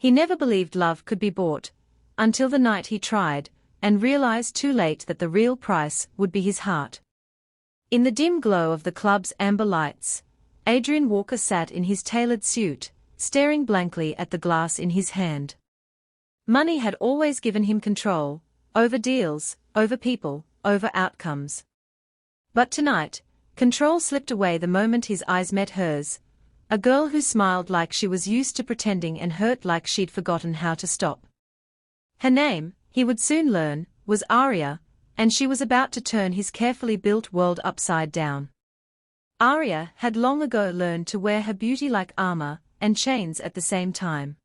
He never believed love could be bought, until the night he tried, and realized too late that the real price would be his heart. In the dim glow of the club's amber lights, Adrian Walker sat in his tailored suit, staring blankly at the glass in his hand. Money had always given him control, over deals, over people, over outcomes. But tonight, control slipped away the moment his eyes met hers, a girl who smiled like she was used to pretending and hurt like she'd forgotten how to stop. Her name, he would soon learn, was Aria, and she was about to turn his carefully built world upside down. Aria had long ago learned to wear her beauty like armor and chains at the same time.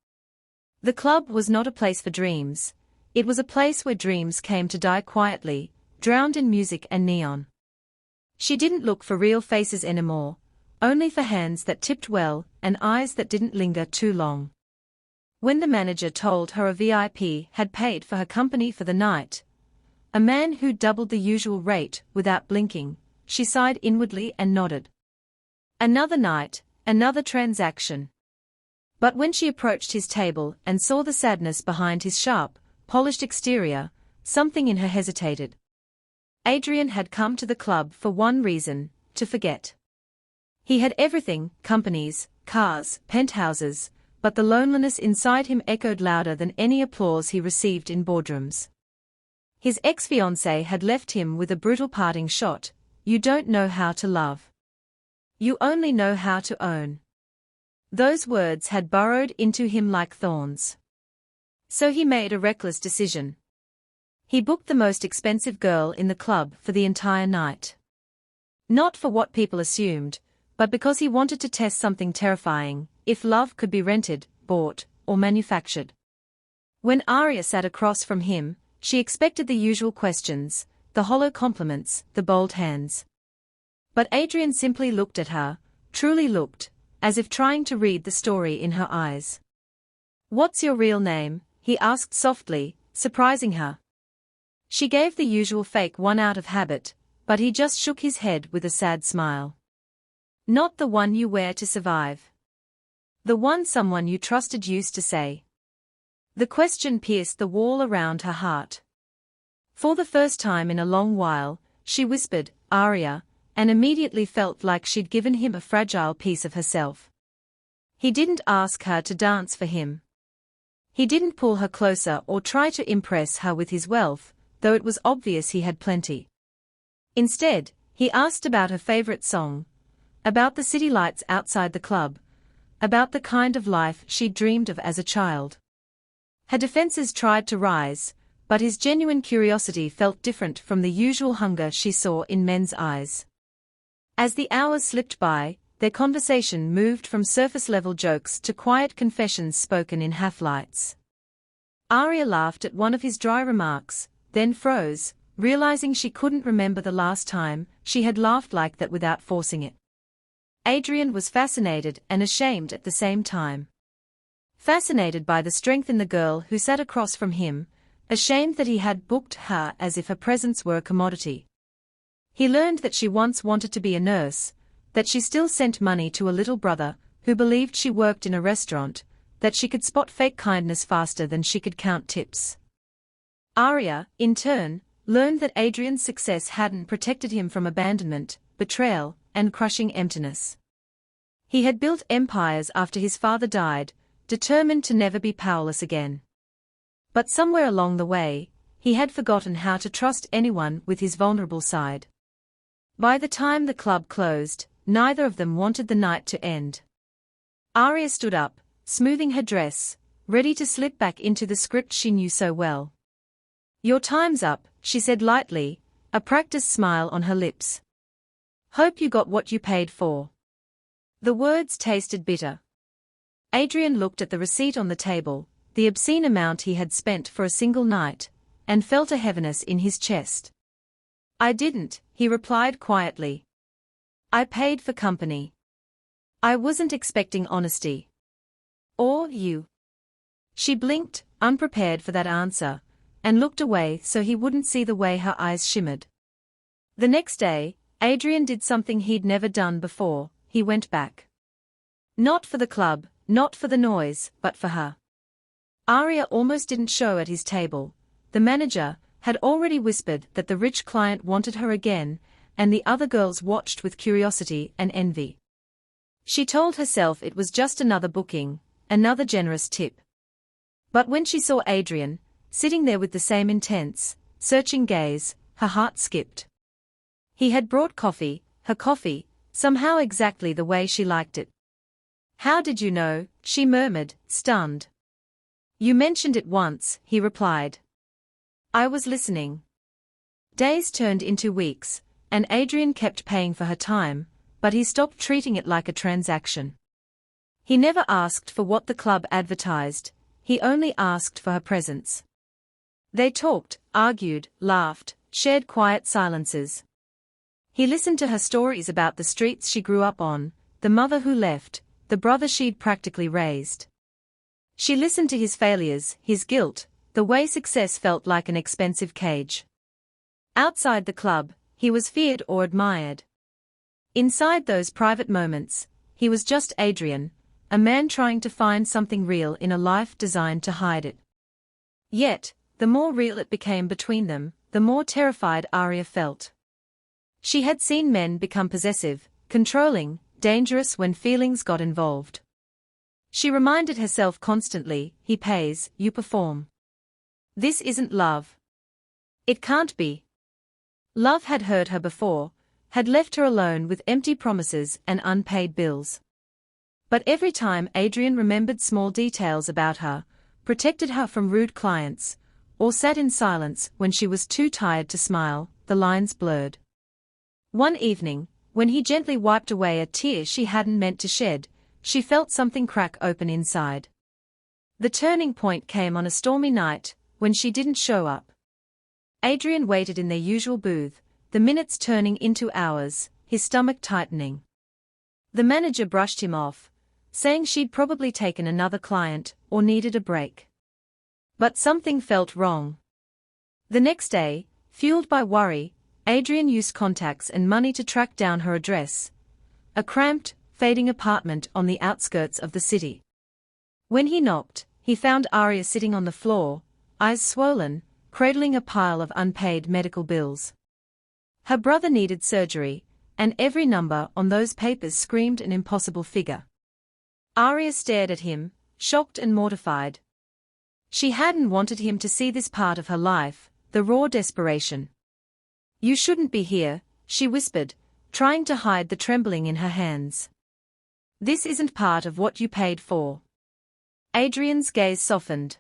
The club was not a place for dreams, it was a place where dreams came to die quietly, drowned in music and neon. She didn't look for real faces anymore, only for hands that tipped well and eyes that didn't linger too long. When the manager told her a VIP had paid for her company for the night, a man who doubled the usual rate without blinking, she sighed inwardly and nodded. Another night, another transaction. But when she approached his table and saw the sadness behind his sharp, polished exterior, something in her hesitated. Adrian had come to the club for one reason, to forget. He had everything, companies, cars, penthouses, but the loneliness inside him echoed louder than any applause he received in boardrooms. His ex-fiancée had left him with a brutal parting shot, "You don't know how to love. You only know how to own." Those words had burrowed into him like thorns. So he made a reckless decision. He booked the most expensive girl in the club for the entire night. Not for what people assumed, but because he wanted to test something terrifying, if love could be rented, bought, or manufactured. When Aria sat across from him, she expected the usual questions, the hollow compliments, the bold hands. But Adrian simply looked at her, truly looked, as if trying to read the story in her eyes. "What's your real name?" he asked softly, surprising her. She gave the usual fake one out of habit, but he just shook his head with a sad smile. "Not the one you wear to survive. The one someone you trusted used to say." The question pierced the wall around her heart. For the first time in a long while, she whispered, "Aria," and immediately felt like she'd given him a fragile piece of herself. He didn't ask her to dance for him. He didn't pull her closer or try to impress her with his wealth, though it was obvious he had plenty. Instead, he asked about her favorite song, about the city lights outside the club, about the kind of life she'd dreamed of as a child. Her defenses tried to rise, but his genuine curiosity felt different from the usual hunger she saw in men's eyes. As the hours slipped by, their conversation moved from surface-level jokes to quiet confessions spoken in half-lights. Aria laughed at one of his dry remarks, then froze, realizing she couldn't remember the last time she had laughed like that without forcing it. Adrian was fascinated and ashamed at the same time. Fascinated by the strength in the girl who sat across from him, ashamed that he had booked her as if her presence were a commodity. He learned that she once wanted to be a nurse, that she still sent money to a little brother who believed she worked in a restaurant, that she could spot fake kindness faster than she could count tips. Aria, in turn, learned that Adrian's success hadn't protected him from abandonment, betrayal, and crushing emptiness. He had built empires after his father died, determined to never be powerless again. But somewhere along the way, he had forgotten how to trust anyone with his vulnerable side. By the time the club closed, neither of them wanted the night to end. Aria stood up, smoothing her dress, ready to slip back into the script she knew so well. "Your time's up," she said lightly, a practiced smile on her lips. "Hope you got what you paid for." The words tasted bitter. Adrian looked at the receipt on the table, the obscene amount he had spent for a single night, and felt a heaviness in his chest. "I didn't," he replied quietly. "I paid for company. I wasn't expecting honesty. Or you." She blinked, unprepared for that answer, and looked away so he wouldn't see the way her eyes shimmered. The next day, Adrian did something he'd never done before, he went back. Not for the club, not for the noise, but for her. Aria almost didn't show at his table. The manager had already whispered that the rich client wanted her again, and the other girls watched with curiosity and envy. She told herself it was just another booking, another generous tip. But when she saw Adrian, sitting there with the same intense, searching gaze, her heart skipped. He had brought coffee, her coffee, somehow exactly the way she liked it. "How did you know?" she murmured, stunned. "You mentioned it once," he replied. "I was listening." Days turned into weeks, and Adrian kept paying for her time, but he stopped treating it like a transaction. He never asked for what the club advertised, he only asked for her presence. They talked, argued, laughed, shared quiet silences. He listened to her stories about the streets she grew up on, the mother who left, the brother she'd practically raised. She listened to his failures, his guilt, the way success felt like an expensive cage. Outside the club, he was feared or admired. Inside those private moments, he was just Adrian, a man trying to find something real in a life designed to hide it. Yet, the more real it became between them, the more terrified Aria felt. She had seen men become possessive, controlling, dangerous when feelings got involved. She reminded herself constantly, he pays, you perform. This isn't love. It can't be. Love had hurt her before, had left her alone with empty promises and unpaid bills. But every time Adrian remembered small details about her, protected her from rude clients, or sat in silence when she was too tired to smile, the lines blurred. One evening, when he gently wiped away a tear she hadn't meant to shed, she felt something crack open inside. The turning point came on a stormy night, when she didn't show up. Adrian waited in their usual booth, the minutes turning into hours, his stomach tightening. The manager brushed him off, saying she'd probably taken another client, or needed a break. But something felt wrong. The next day, fueled by worry, Adrian used contacts and money to track down her address. A cramped, fading apartment on the outskirts of the city. When he knocked, he found Aria sitting on the floor, eyes swollen, cradling a pile of unpaid medical bills. Her brother needed surgery, and every number on those papers screamed an impossible figure. Aria stared at him, shocked and mortified. She hadn't wanted him to see this part of her life, the raw desperation. "You shouldn't be here," she whispered, trying to hide the trembling in her hands. "This isn't part of what you paid for." Adrian's gaze softened.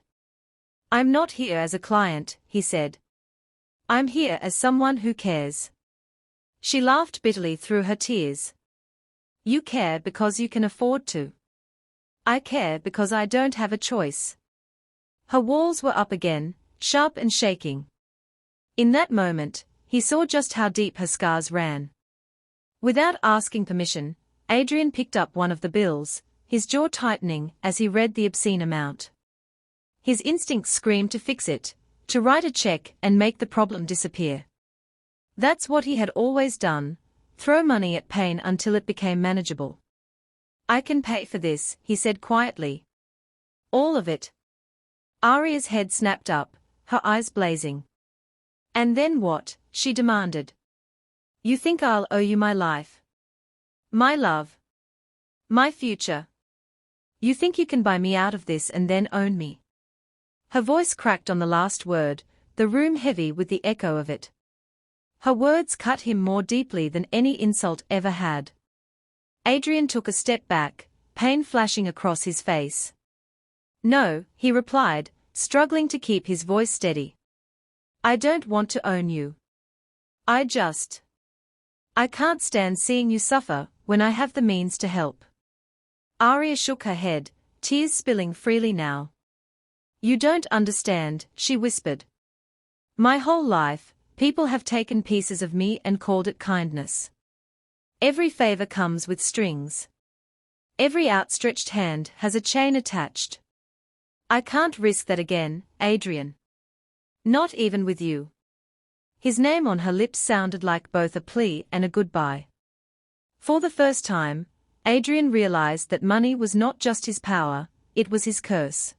"I'm not here as a client," he said. "I'm here as someone who cares." She laughed bitterly through her tears. "You care because you can afford to. I care because I don't have a choice." Her walls were up again, sharp and shaking. In that moment, he saw just how deep her scars ran. Without asking permission, Adrian picked up one of the bills, his jaw tightening as he read the obscene amount. His instincts screamed to fix it, to write a check and make the problem disappear. That's what he had always done, throw money at pain until it became manageable. "I can pay for this," he said quietly. "All of it." Aria's head snapped up, her eyes blazing. "And then what?" she demanded. "You think I'll owe you my life? My love? My future? You think you can buy me out of this and then own me?" Her voice cracked on the last word, the room heavy with the echo of it. Her words cut him more deeply than any insult ever had. Adrian took a step back, pain flashing across his face. "No," he replied, struggling to keep his voice steady. "I don't want to own you. I can't stand seeing you suffer when I have the means to help." Aria shook her head, tears spilling freely now. "You don't understand," she whispered. "My whole life, people have taken pieces of me and called it kindness. Every favor comes with strings. Every outstretched hand has a chain attached. I can't risk that again, Adrian. Not even with you." His name on her lips sounded like both a plea and a goodbye. For the first time, Adrian realized that money was not just his power, it was his curse.